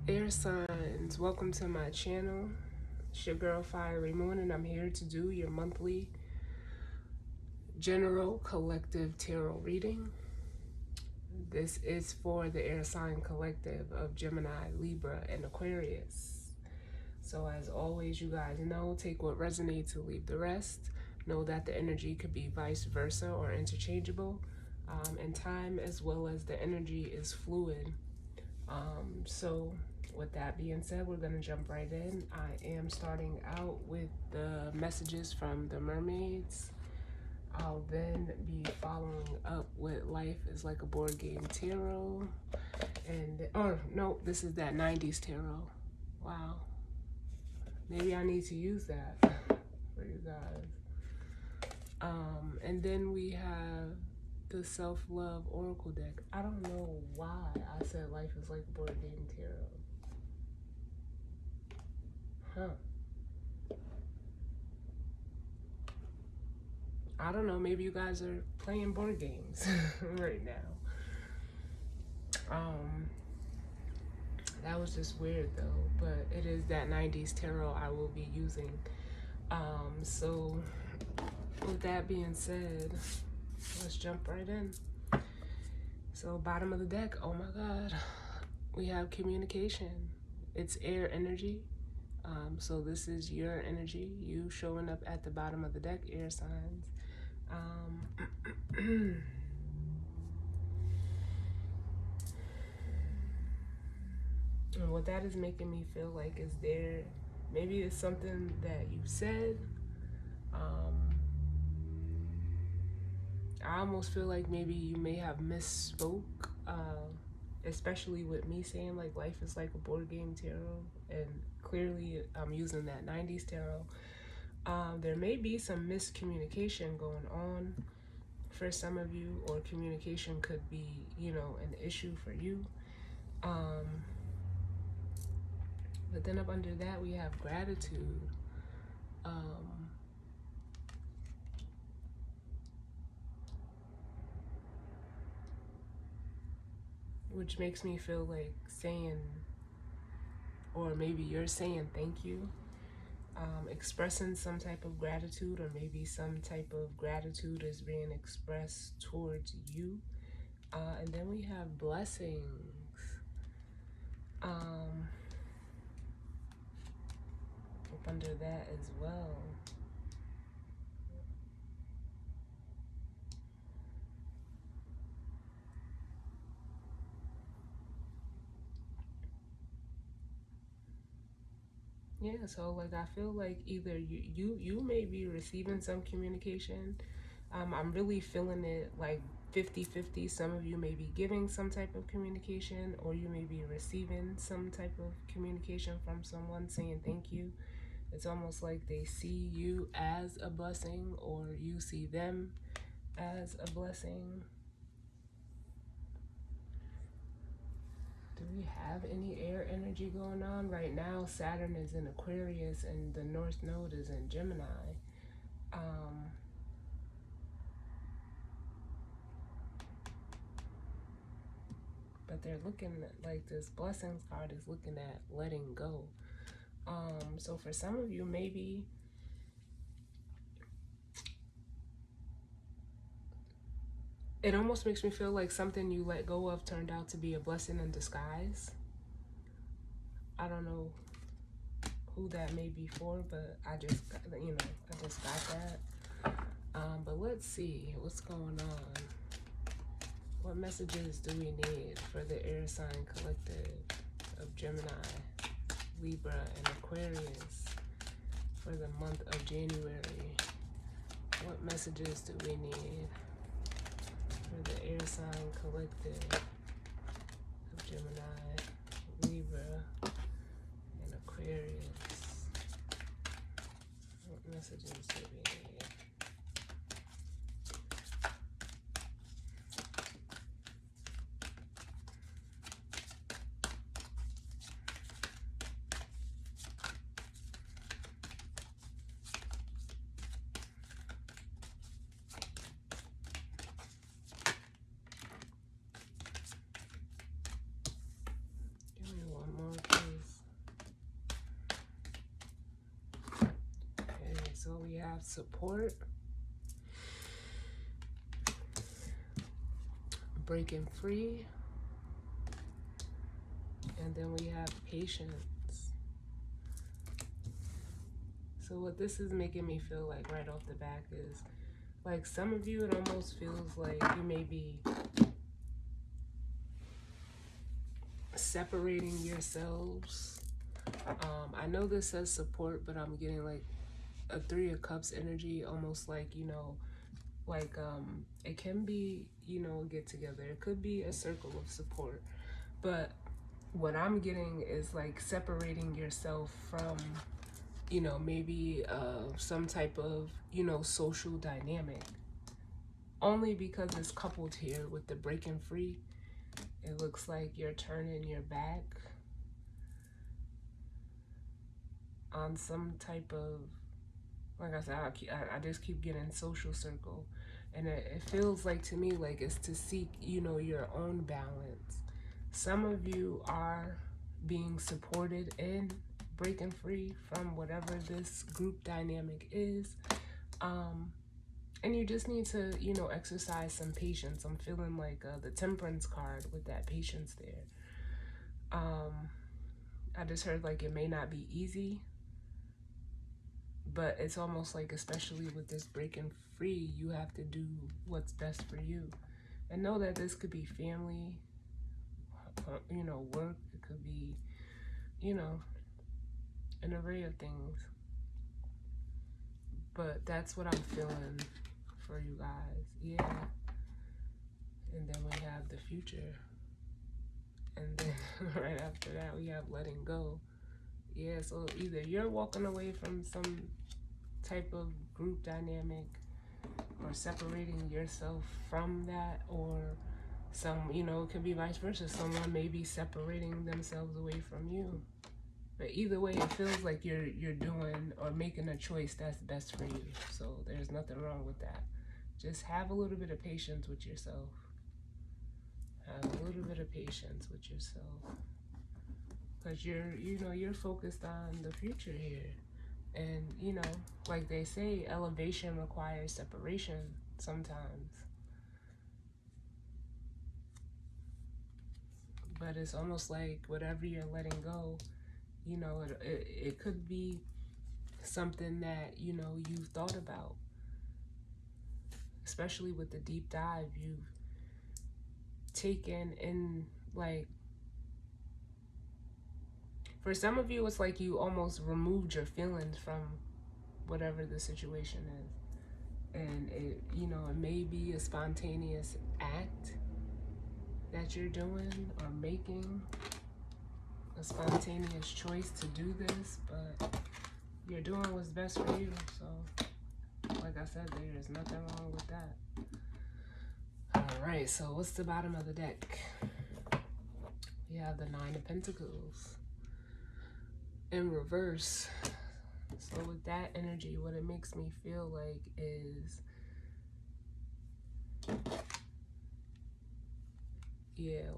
Air signs, welcome to my channel. It's your girl Fiery Moon, and I'm here to do your monthly general collective tarot reading. This is for the air sign collective of Gemini, Libra, and Aquarius. So as always, you guys know, take what resonates and leave the rest. Know that the energy could be vice versa or interchangeable, and time as well as the energy is fluid. So with that being said, we're going to jump right in. I am starting out with the messages from the mermaids. I'll then be following up with Life is Like a Board Game Tarot. And, oh, no, this is that 90s tarot. Wow. Maybe I need to use that for you guys. And then we have the Self-Love Oracle deck. I don't know why I said Life is Like a Board Game Tarot. I don't know, maybe you guys are playing board games right now. That was just weird though, but it is that 90s tarot I will be using. So with that being said, let's jump right in. So bottom of the deck, oh my God, we have communication. It's air energy. So this is your energy, you showing up at the bottom of the deck, air signs. And what that is making me feel like is maybe it's something that you said. I almost feel like maybe you may have misspoke, especially with me saying like life is like a board game tarot, and clearly I'm using that 90s tarot. There may be some miscommunication going on for some of you, or communication could be, an issue for you. But then up under that, we have gratitude. Which makes me feel like saying, or maybe you're saying thank you, expressing some type of gratitude, or maybe some type of gratitude is being expressed towards you. And then we have blessings. Up under that as well. Yeah, so like I feel like either you may be receiving some communication. I'm really feeling it like 50-50. Some of you may be giving some type of communication, or you may be receiving some type of communication from someone saying thank you. It's almost like they see you as a blessing, or you see them as a blessing. Do we have any air energy going on? Right now, Saturn is in Aquarius and the North Node is in Gemini. But they're looking at, like, this blessings card is looking at letting go. So for some of you, maybe it almost makes me feel like something you let go of turned out to be a blessing in disguise. I don't know who that may be for, but I just got that. But let's see what's going on. What messages do we need for the air sign collective of Gemini, Libra, and Aquarius for the month of January? What messages do we need for the air sign collective of Gemini, Libra, and Aquarius? What messages do we need? have support, breaking free, and then we have patience. So what this is making me feel like right off the back is, like, some of you, it almost feels like you may be separating yourselves. I know this says support, but I'm getting like a Three of Cups energy, almost like, you know, like it can be, you know, get together. It could be a circle of support, but what I'm getting is like separating yourself from, you know, maybe some type of, you know, social dynamic, only because it's coupled here with the breaking free. It looks like you're turning your back on some type of, like I said, I just keep getting social circle. And it feels like to me like it's to seek, you know, your own balance. Some of you are being supported in breaking free from whatever this group dynamic is. And you just need to, you know, exercise some patience. I'm feeling like the Temperance card with that patience there. I just heard like it may not be easy, but it's almost like, especially with this breaking free, you have to do what's best for you. And know that this could be family, you know, work, it could be, you know, an array of things. But that's what I'm feeling for you guys. Yeah. And then we have the future. And then right after that, we have letting go. Yeah, so either you're walking away from some type of group dynamic or separating yourself from that, or some, you know, it could be vice versa. Someone may be separating themselves away from you. But either way, it feels like you're doing or making a choice that's best for you. So there's nothing wrong with that. Just have a little bit of patience with yourself. Have a little bit of patience with yourself. Because you're focused on the future here. And, you know, like they say, elevation requires separation sometimes. But it's almost like whatever you're letting go, you know, it could be something that, you know, you've thought about. Especially with the deep dive, you've taken in, like, for some of you, it's like you almost removed your feelings from whatever the situation is. And it, you know, it may be a spontaneous act that you're doing or making, a spontaneous choice to do this, but you're doing what's best for you. So, like I said, there's nothing wrong with that. All right, so what's the bottom of the deck? We have the Nine of Pentacles in reverse. So with that energy, what it makes me feel like is, yeah,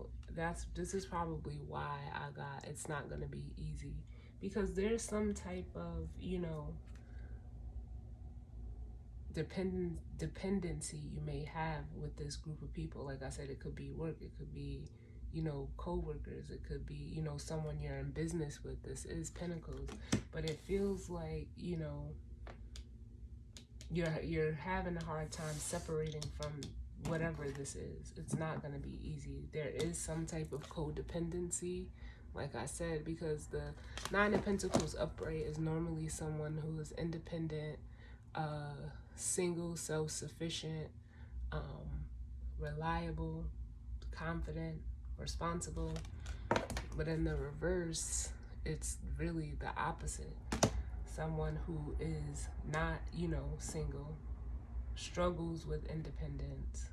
this is probably why I got, it's not going to be easy. Because there's some type of, you know, dependency you may have with this group of people. Like I said, it could be work, it could be, you know, co-workers, it could be, you know, someone you're in business with. This is Pentacles, but it feels like, you know, you're having a hard time separating from whatever this is. It's not going to be easy. There is some type of codependency, like I said, because the Nine of Pentacles upright is normally someone who is independent, single, self-sufficient, reliable, confident, responsible. But in the reverse, it's really the opposite. Someone who is not, you know, single, struggles with independence,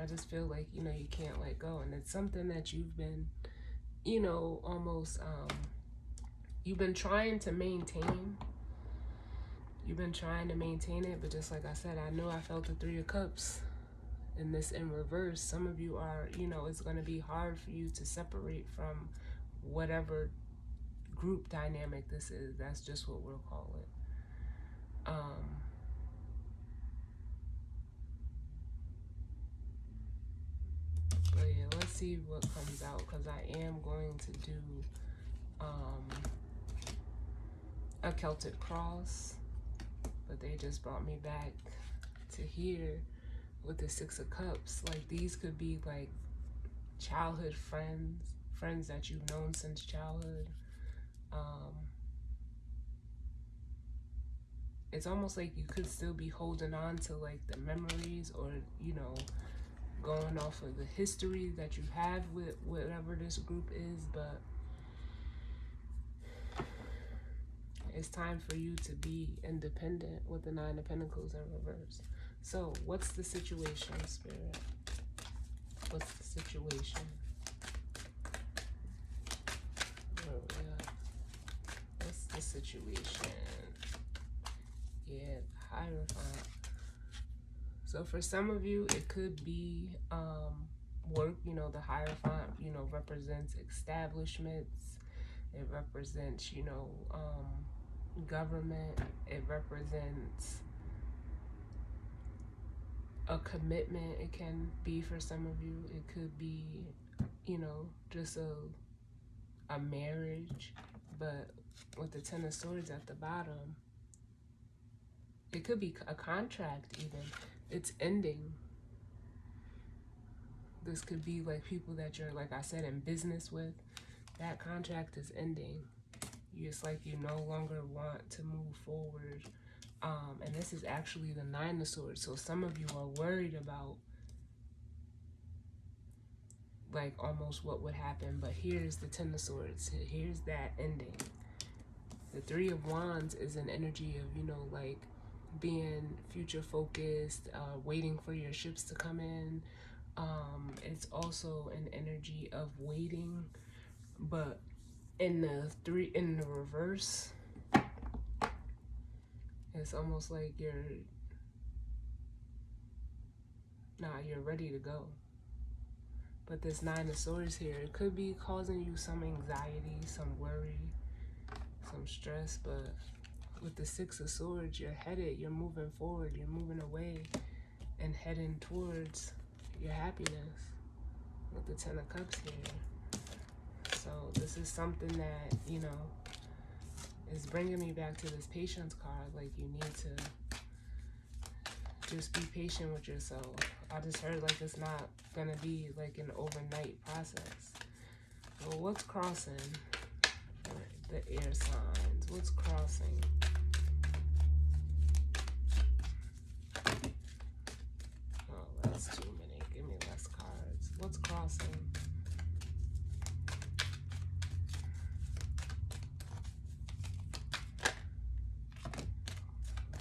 I just feel like, you know, you can't let go. And it's something that you've been, you know, almost, you've been trying to maintain. You've been trying to maintain it, but just like I said, I know I felt the Three of Cups in this in reverse. Some of you are, you know, it's going to be hard for you to separate from whatever group dynamic this is. That's just what we'll call it. But yeah, let's see what comes out, because I am going to do a Celtic cross, but they just brought me back to here with the Six of Cups. Like, these could be like childhood friends that you've known since childhood. It's almost like you could still be holding on to like the memories, or, you know, going off of the history that you have with whatever this group is, but it's time for you to be independent with the Nine of Pentacles in reverse. So what's the situation, Spirit? What's the situation? Where are we at? What's the situation? Yeah, Hierophant. So for some of you, it could be work. You know, the Hierophant, you know, represents establishments. It represents, you know, government. It represents a commitment. It can be for some of you. It could be, you know, just a marriage. But with the Ten of Swords at the bottom, it could be a contract even. It's ending. This could be like people that you're, like I said, in business with. That contract is ending. It's like you no longer want to move forward. And this is actually the Nine of Swords. So some of you are worried about like almost what would happen. But here's the Ten of Swords. Here's that ending. The Three of Wands is an energy of, you know, like being future focused, waiting for your ships to come in. It's also an energy of waiting, but in the reverse, it's almost like you're ready to go. But this Nine of Swords here, it could be causing you some anxiety, some worry, some stress, but with the Six of Swords, you're headed, you're moving forward, you're moving away and heading towards your happiness with the Ten of Cups here. So this is something that, you know, is bringing me back to this patience card. Like, you need to just be patient with yourself. I just heard like it's not gonna be like an overnight process. Well, what's crossing the air signs? What's crossing? Oh, that's too many. Give me less cards. What's crossing?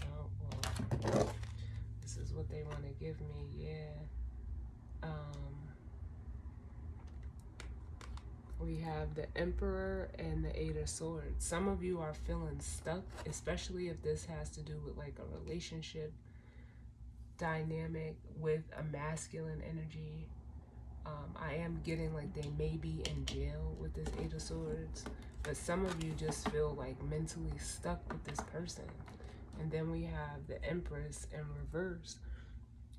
Oh, well, this is what they want to give me. Yeah. We have the Emperor and the Eight of Swords. Some of you are feeling stuck, especially if this has to do with like a relationship dynamic with a masculine energy. I am getting like they may be in jail with this Eight of Swords, but some of you just feel like mentally stuck with this person. And then we have the Empress in reverse.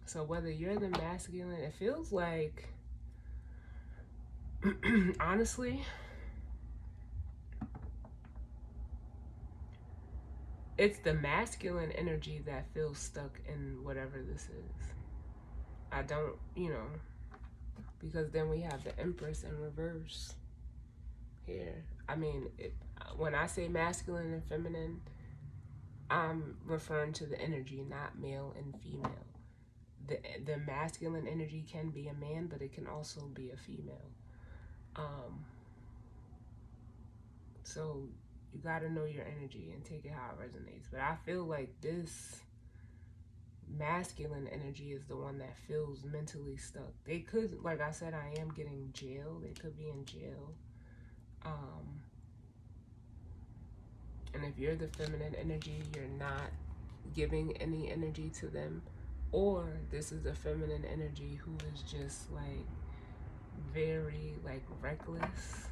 So whether you're the masculine, it feels like, honestly, it's the masculine energy that feels stuck in whatever this is. I don't, you know, because then we have the Empress in reverse here. I mean, when I say masculine and feminine, I'm referring to the energy, not male and female. The masculine energy can be a man, but it can also be a female. So you got to know your energy and take it how it resonates. But I feel like this masculine energy is the one that feels mentally stuck. They could, like I said, I am getting jail. They could be in jail. And if you're the feminine energy, you're not giving any energy to them. Or this is a feminine energy who is just like very like reckless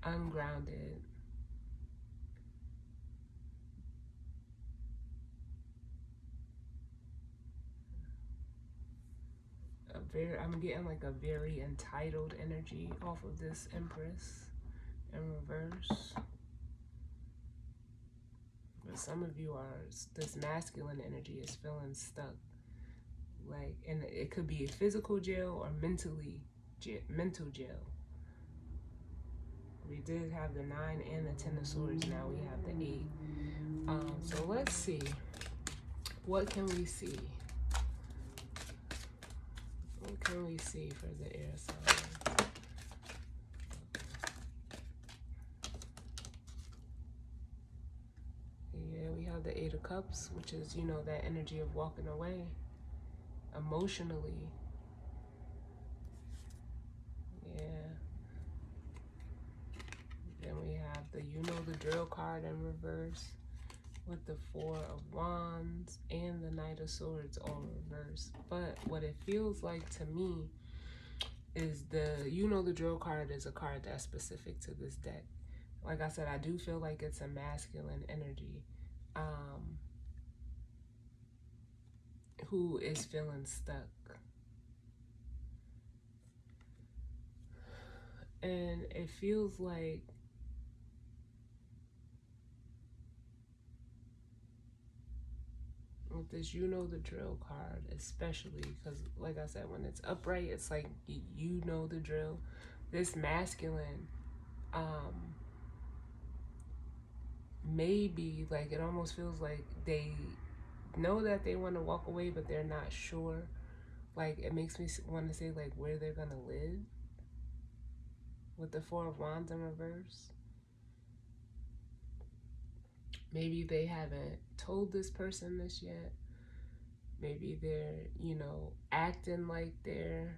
ungrounded, I'm getting like a very entitled energy off of this Empress in reverse. But some of you are, this masculine energy is feeling stuck. Like, and it could be a physical jail or mental jail. We did have the 9 and the 10 of swords. Now we have the 8. So let's see. What can we see? What can we see for the air sign? Yeah, we have the 8 of Cups, which is, you know, that energy of walking away emotionally. Yeah. Then we have the You Know the Drill card in reverse with the 4 of Wands and the Knight of Swords all reverse. But what it feels like to me is the You Know the Drill card is a card that's specific to this deck. Like I said, I do feel like it's a masculine energy who is feeling stuck. And it feels like with this You Know the Drill card, especially because, like I said, when it's upright, it's like you know the drill. This masculine, maybe, like, it almost feels like they know that they want to walk away, but they're not sure. Like, it makes me want to say, like, where they're gonna live with the 4 of Wands in reverse. Maybe they haven't told this person this yet. Maybe they're, you know, acting like they're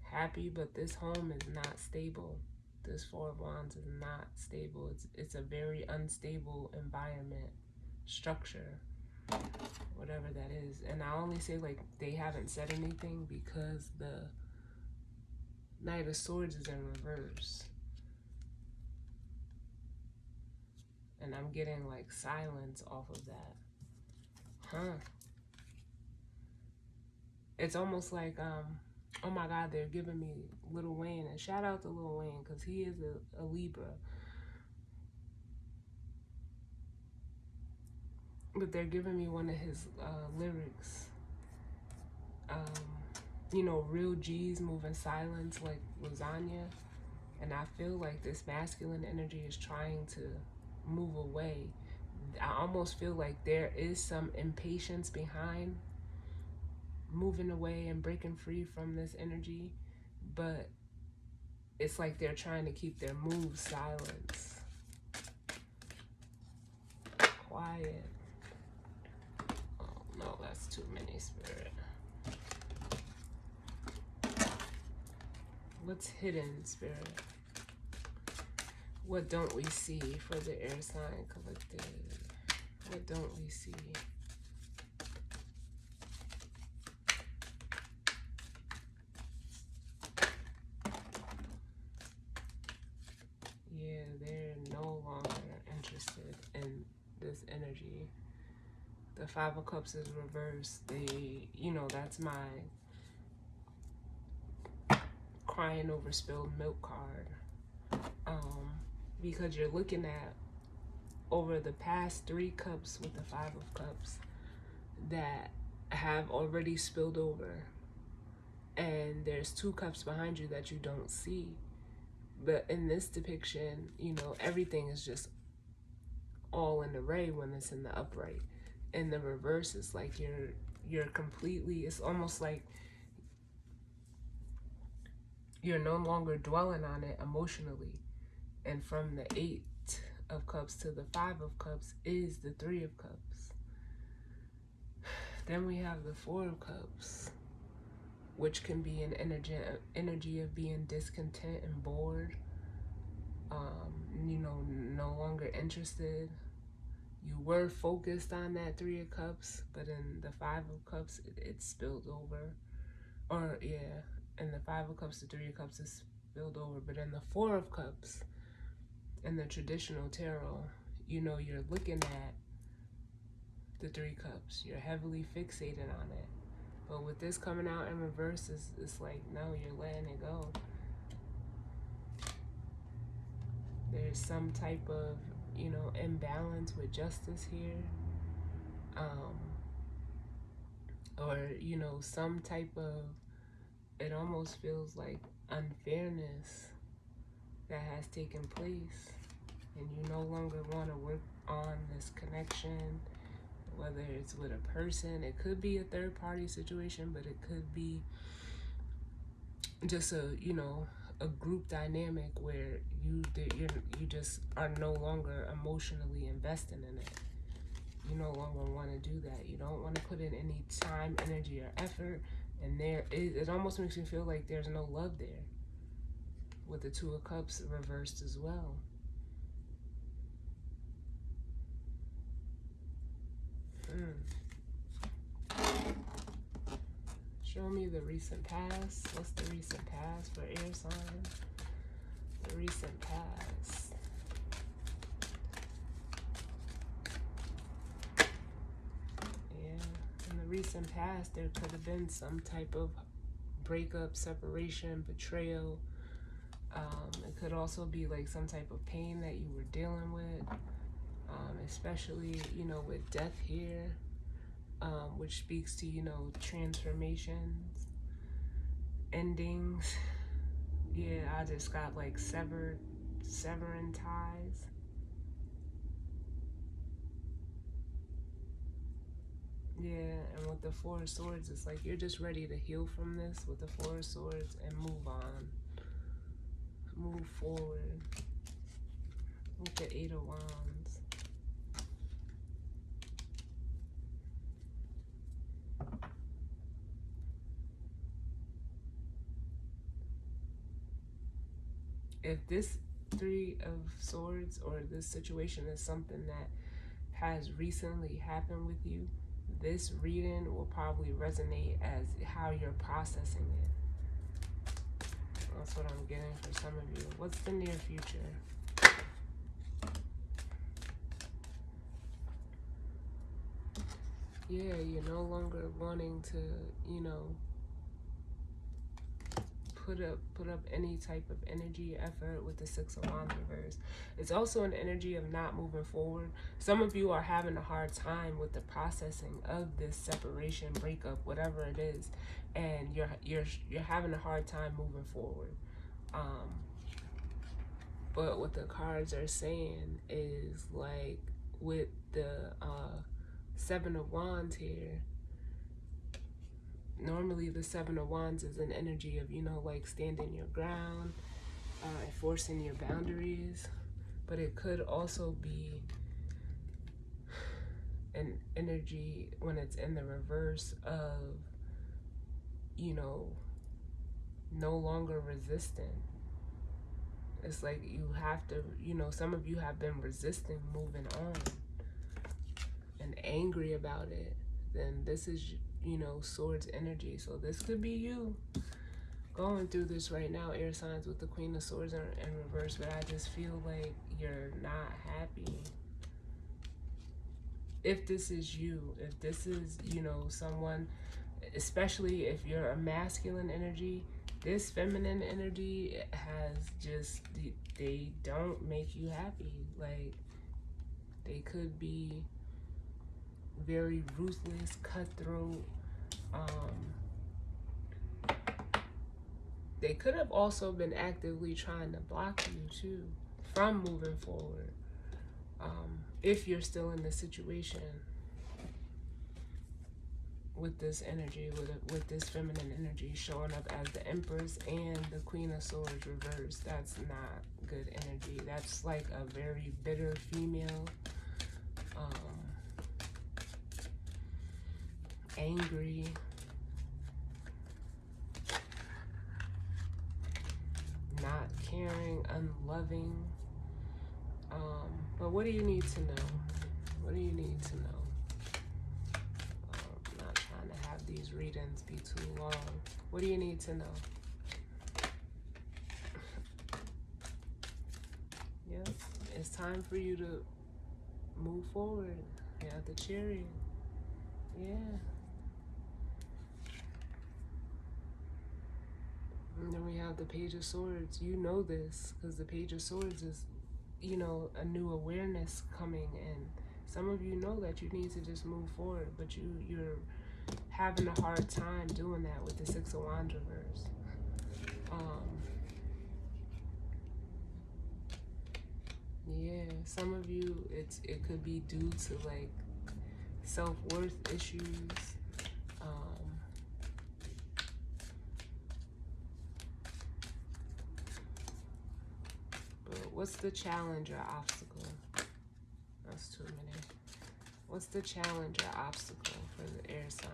happy, but this home is not stable. This 4 of Wands is not stable. It's a very unstable environment, structure, whatever that is. And I only say, like, they haven't said anything because the Knight of Swords is in reverse. And I'm getting, like, silence off of that. It's almost like, oh my God, they're giving me Lil Wayne. And shout out to Lil Wayne because he is a Libra. But they're giving me one of his lyrics. You know, real G's move in silence like lasagna. And I feel like this masculine energy is trying to move away. I almost feel like there is some impatience behind moving away and breaking free from this energy, but it's like they're trying to keep their moves silence. Quiet. Oh no, that's too many, Spirit. What's hidden, Spirit? What don't we see for the air sign collective? What don't we see? Yeah, they're no longer interested in this energy. The 5 of Cups is reversed. They, you know, that's my crying over spilled milk card. Because you're looking at over the past 3 cups with the 5 of Cups that have already spilled over. And there's 2 cups behind you that you don't see. But in this depiction, you know, everything is just all in array when it's in the upright. In the reverse, it's like you're completely, it's almost like you're no longer dwelling on it emotionally. And from the 8 of Cups to the 5 of Cups is the 3 of Cups. Then we have the 4 of Cups, which can be an energy of being discontent and bored, you know, no longer interested. You were focused on that 3 of Cups, but in the 5 of Cups, it spilled over. Or, yeah, in the 5 of Cups, the 3 of Cups is spilled over. But in the Four of Cups, in the traditional tarot, you know, you're looking at the Three Cups. You're heavily fixated on it. But with this coming out in reverse, it's like, no, you're letting it go. There's some type of, you know, imbalance with justice here. Or, you know, some type of, it almost feels like unfairness that has taken place. And you no longer want to work on this connection, whether it's with a person. It could be a third party situation, but it could be just a, you know, a group dynamic where you just are no longer emotionally invested in it. You no longer want to do that. You don't want to put in any time, energy, or effort. And it almost makes me feel like there's no love there. With the Two of Cups reversed as well. Show me the recent past. What's the recent past for air sign? The recent past. In the recent past, there could have been some type of breakup, separation, betrayal. It could also be like some type of pain that you were dealing with, especially, you know, with death here, which speaks to, you know, transformations, endings. Yeah, I just got like severing ties. Yeah, and with the Four of Swords, it's like you're just ready to heal from this with the Four of Swords and move on. Move forward. With the Eight of Wands. If this Three of Swords or this situation is something that has recently happened with you, this reading will probably resonate as how you're processing it. That's what I'm getting for some of you. What's the near future? Yeah, you're no longer wanting to, you know, put up any type of energy, effort with the Six of Wands reverse. It's also an energy of not moving forward. Some of you are having a hard time with the processing of this separation, breakup, whatever it is, and you're having a hard time moving forward. But what the cards are saying is, like, with the Seven of Wands here, normally the Seven of Wands is an energy of, you know, like standing your ground, enforcing your boundaries. But it could also be an energy when it's in the reverse of, you know, no longer resistant. It's like you have to, you know, some of you have been resisting moving on and angry about it. Then this is, you know, Swords energy. So this could be you going through this right now, air signs, with the Queen of Swords in reverse. But I just feel like you're not happy. If this is you, if this is, you know, someone, especially if you're a masculine energy, this feminine energy has just, they don't make you happy. Like, they could be very ruthless, cutthroat. They could have also been actively trying to block you too from moving forward. If you're still in the situation with this energy, with this feminine energy showing up as the Empress and the Queen of Swords reversed, that's not good energy. That's like a very bitter female, angry, not caring, unloving. But what do you need to know? What do you need to know? I'm not trying to have these readings be too long. What do you need to know? time for you to move forward. You have the Chariot. Yeah. And then we have the Page of Swords. You know this because the Page of Swords is, you know, a new awareness coming in. Some of you know that you need to just move forward, but you're having a hard time doing that with the Six of Wands reverse. Yeah, some of you, it could be due to like self-worth issues. But what's the challenge or obstacle? That's too many. What's the challenge or obstacle for the air sign?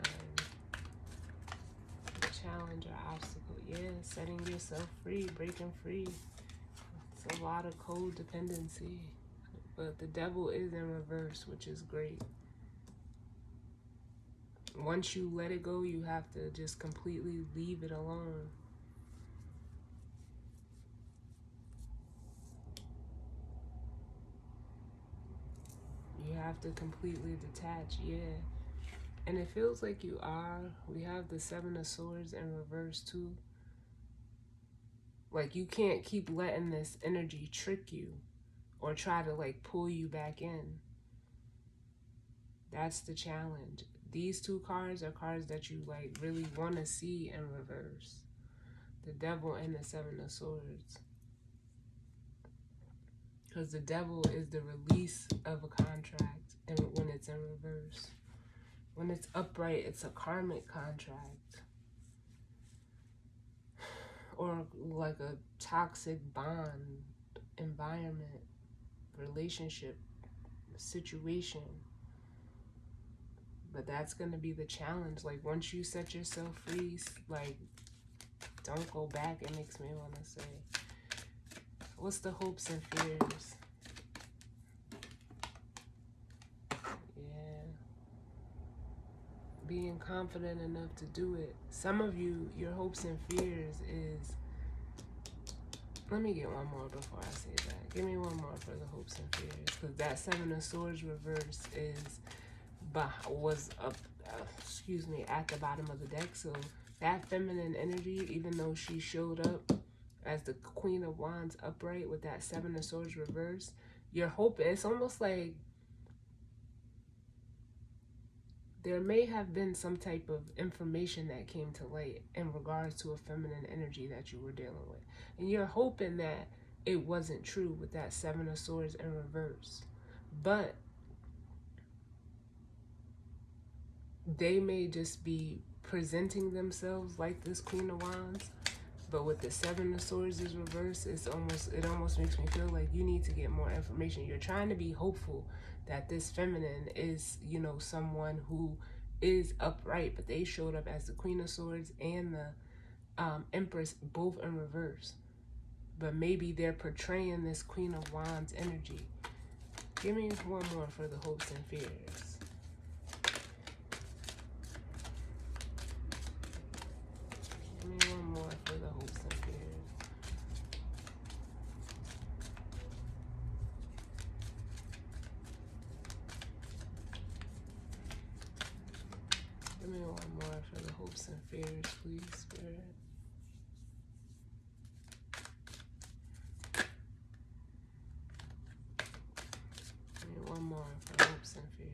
The challenge or obstacle, yeah, setting yourself free, breaking free. It's a lot of codependency. But the devil is in reverse, which is great. Once you let it go, you have to just completely leave it alone. You have to completely detach, yeah. And it feels like you are. We have the Seven of Swords in reverse too. Like you can't keep letting this energy trick you or try to like pull you back in. That's the challenge. These two cards are cards that you like really want to see in reverse. The Devil and the Seven of Swords. Because the Devil is the release of a contract, and when it's in reverse. When it's upright, it's a karmic contract. Or like a toxic bond, environment, relationship, situation. But that's going to be the challenge. Like once you set yourself free, like don't go back, it makes me want to say. What's the hopes and fears? Yeah. Being confident enough to do it. Some of you, your hopes and fears is... Let me get one more before I say that. Give me one more for the hopes and fears. Because that Seven of Swords reverse was up, at the bottom of the deck. So that feminine energy, even though she showed up as the Queen of Wands upright with that Seven of Swords reverse, your hope, it's almost like there may have been some type of information that came to light in regards to a feminine energy that you were dealing with. And you're hoping that it wasn't true with that Seven of Swords in reverse. But they may just be presenting themselves like this Queen of Wands. But with the Seven of Swords is reversed, it almost makes me feel like you need to get more information. You're trying to be hopeful that this feminine is, you know, someone who is upright, but they showed up as the Queen of Swords and the Empress, both in reverse. But maybe they're portraying this Queen of Wands energy. Give me one more for the hopes and fears. Give me one more for the hopes and fears. Give me one more for the hopes and fears, please, Spirit. Give me one more for hopes and fears.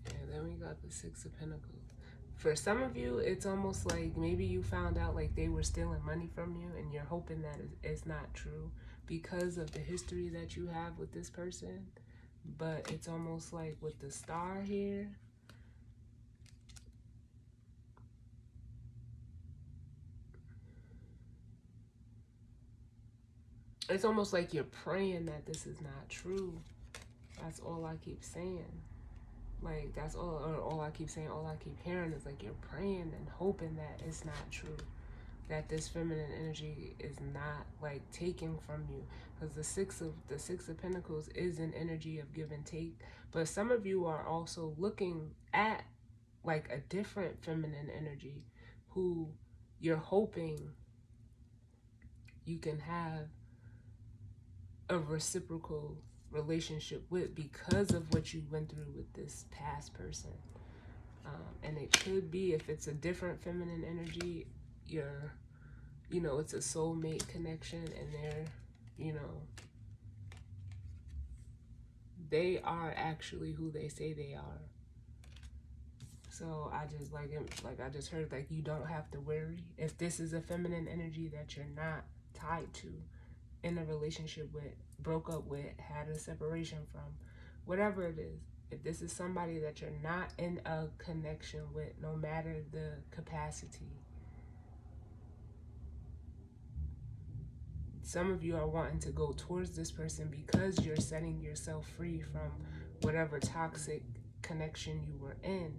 And then we got the Six of Pentacles. For some of you, it's almost like maybe you found out like they were stealing money from you and you're hoping that it's not true because of the history that you have with this person. But it's almost like with the Star here, it's almost like you're praying that this is not true. That's all I keep saying. Like, that's all I keep saying, all I keep hearing is like you're praying and hoping that it's not true. That this feminine energy is not like taking from you. Because the six of Pentacles is an energy of give and take. But some of you are also looking at like a different feminine energy who you're hoping you can have a reciprocal relationship with, because of what you went through with this past person. And it could be, if it's a different feminine energy, it's a soulmate connection, and they are actually who they say they are. So I just I just heard, like, you don't have to worry if this is a feminine energy that you're not tied to, in a relationship with, broke up with, had a separation from, whatever it is. If this is somebody that you're not in a connection with, no matter the capacity, some of you are wanting to go towards this person because you're setting yourself free from whatever toxic connection you were in.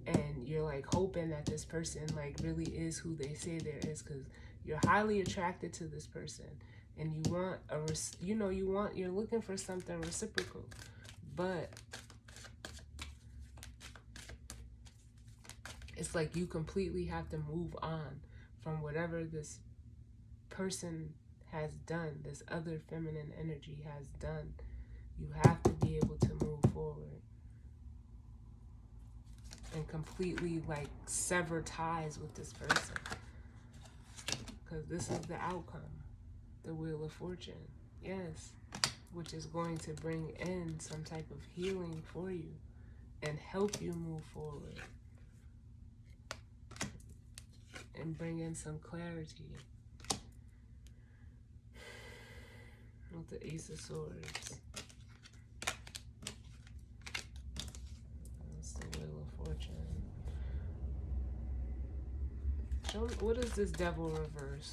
And you're like hoping that this person like really is who they say there is, because you're highly attracted to this person, and you want you're looking for something reciprocal. But it's like you completely have to move on from whatever this person has done, this other feminine energy has done. You have to be able to move forward and completely like sever ties with this person, because this is the outcome, the Wheel of Fortune, yes, which is going to bring in some type of healing for you and help you move forward and bring in some clarity. With the Ace of Swords, that's the Wheel of Fortune. What is this Devil reverse?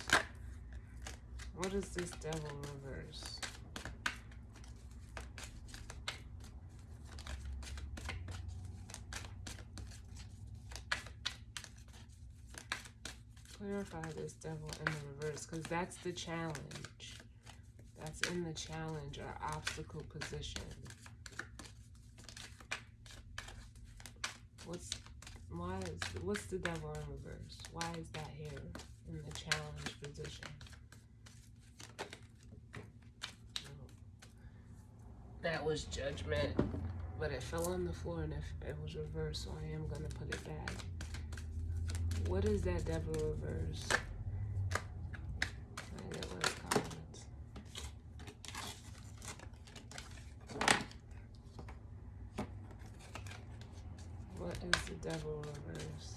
What is this Devil reverse? Clarify this Devil in the reverse, because that's the challenge. That's in the challenge or obstacle position. What's the Devil in reverse? Why is that here in the challenge position? That was Judgment, but it fell on the floor and it was reversed, so I am going to put it back. What is that Devil reverse? I get less cards. What is the Devil reverse?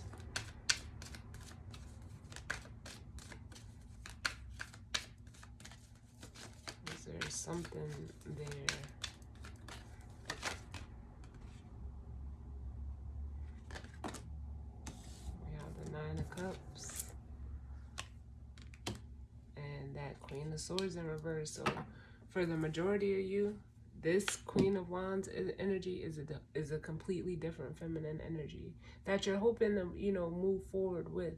Is there something there? Cups and that Queen of Swords in reverse. So for the majority of you, this Queen of Wands energy is a completely different feminine energy that you're hoping to move forward with.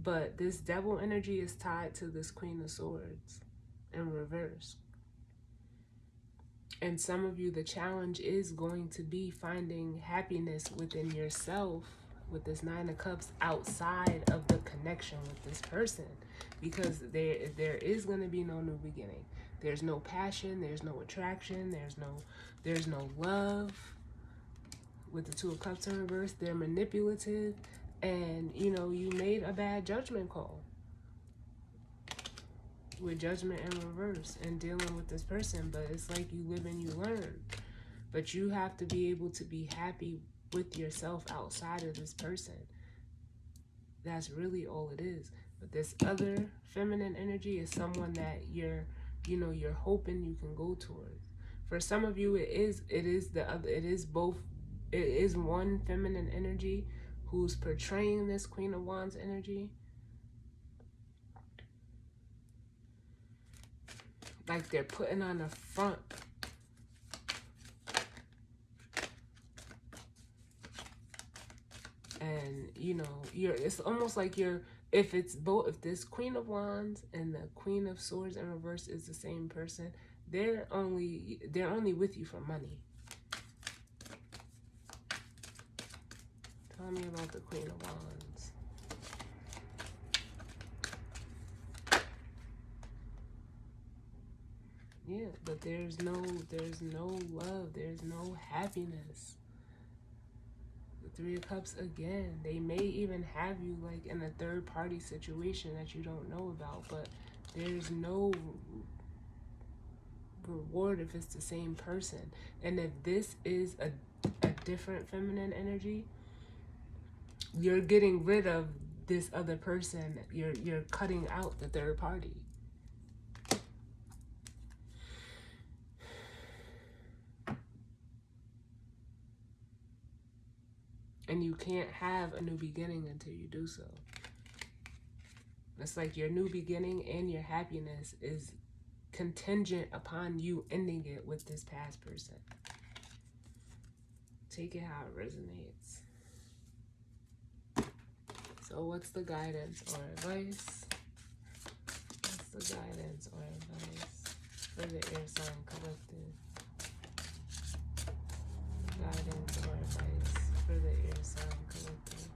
But this Devil energy is tied to this Queen of Swords in reverse. And some of you, the challenge is going to be finding happiness within yourself with this Nine of Cups outside of the connection with this person, because there is going to be no new beginning. There's no passion, there's no attraction, there's no love. With the Two of Cups in reverse, they're manipulative, and you made a bad judgment call with Judgment in reverse and dealing with this person. But it's like you live and you learn. But you have to be able to be happy with yourself outside of this person. That's really all it is. But this other feminine energy is someone that you're hoping you can go towards. For some of you, it is one feminine energy who's portraying this Queen of Wands energy. Like they're putting on a front. And it's almost like if this Queen of Wands and the Queen of Swords in reverse is the same person, they're only with you for money. Tell me about the Queen of Wands. Yeah, but there's no love, there's no happiness. The Three of Cups again. They may even have you like in a third party situation that you don't know about, but there's no reward if it's the same person. And if this is a different feminine energy, you're getting rid of this other person. You're cutting out the third party. And you can't have a new beginning until you do so. It's like your new beginning and your happiness is contingent upon you ending it with this past person. Take it how it resonates. So what's the guidance or advice? What's the guidance or advice for the air sign collective? Guidance or advice for the air sign collective.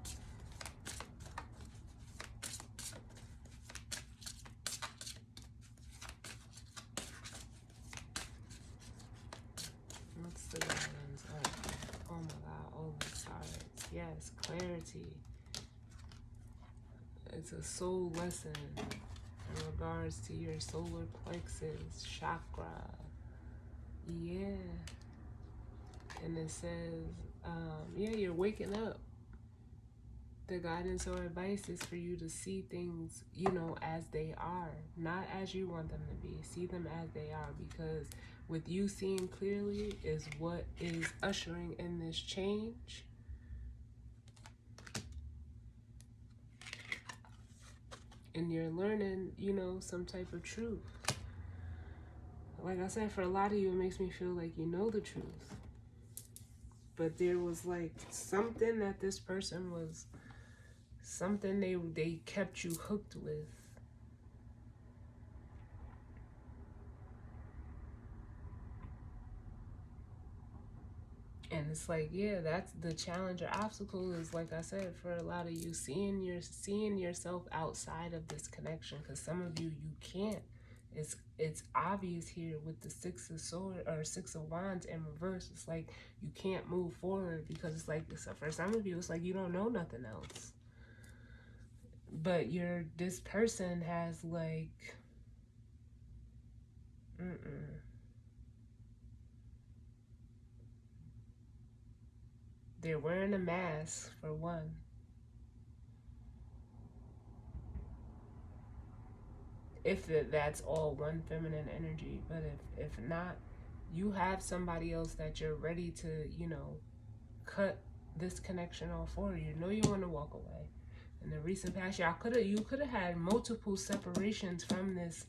What's the guidance? Oh my God, all the cards. Yes, clarity. It's a soul lesson in regards to your solar plexus chakra. Yeah. And it says, yeah, you're waking up. The guidance or advice is for you to see things, you know, as they are, not as you want them to be. See them as they are, because with you seeing clearly is what is ushering in this change. And you're learning, you know, some type of truth. Like I said, for a lot of you, it makes me feel like you know the truth. But there was like something that this person was, something they kept you hooked with. And it's like, yeah, that's the challenge or obstacle is, like I said, for a lot of you, seeing yourself outside of this connection. Because some of you can't. It's obvious here with the Six of Wands in reverse. It's like you can't move forward because it's like, for some of you, it's like you don't know nothing else. But this person has like, they're wearing a mask for one. If that's all one feminine energy. But if not, you have somebody else that you're ready to, you know, cut this connection off for. You know you want to walk away. In the recent past, you could have had multiple separations from this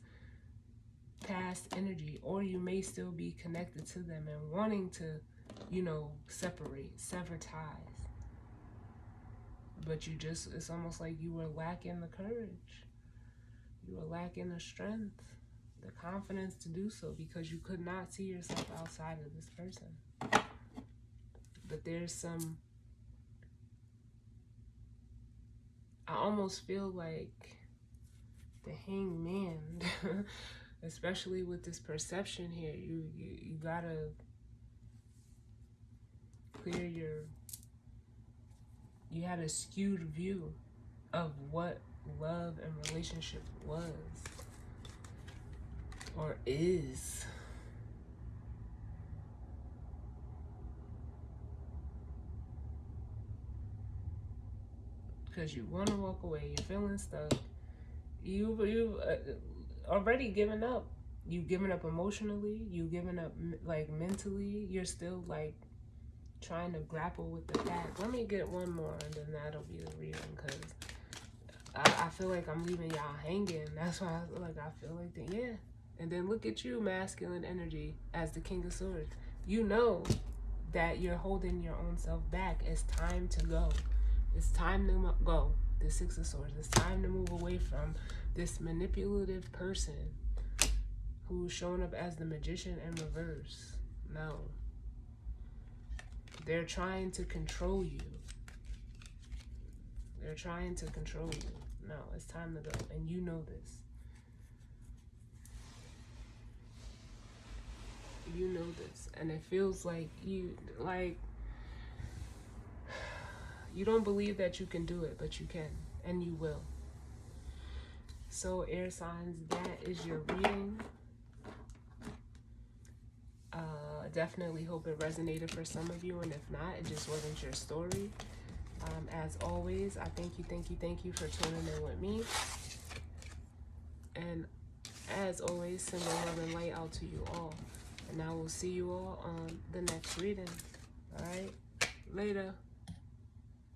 past energy, or you may still be connected to them and wanting to, you know, sever ties. But it's almost like you were lacking the courage. You were lacking the strength, the confidence to do so, because you could not see yourself outside of this person. But there's some, I almost feel like the Hangman, especially with this perception here, you gotta clear you had a skewed view of what love and relationship was or is. Because you want to walk away, you're feeling stuck, you've already given up. You've given up emotionally, you've given up like mentally. You're still like trying to grapple with the fact. Let me get one more and then that'll be the reading, because I feel like I'm leaving y'all hanging. That's why I feel like that, yeah. And then look at you, masculine energy, as the King of Swords. You know that you're holding your own self back. It's time to go. It's time to go. The Six of Swords. It's time to move away from this manipulative person who's showing up as the Magician in reverse. No. They're trying to control you. They're trying to control you. No, it's time to go. And you know this. You know this. And it feels like you don't believe that you can do it, but you can. And you will. So air signs, that is your reading. Definitely hope it resonated for some of you, and if not, it just wasn't your story. As always, I thank you for tuning in with me. And as always, send love and light out to you all. And I will see you all on the next reading. All right? Later.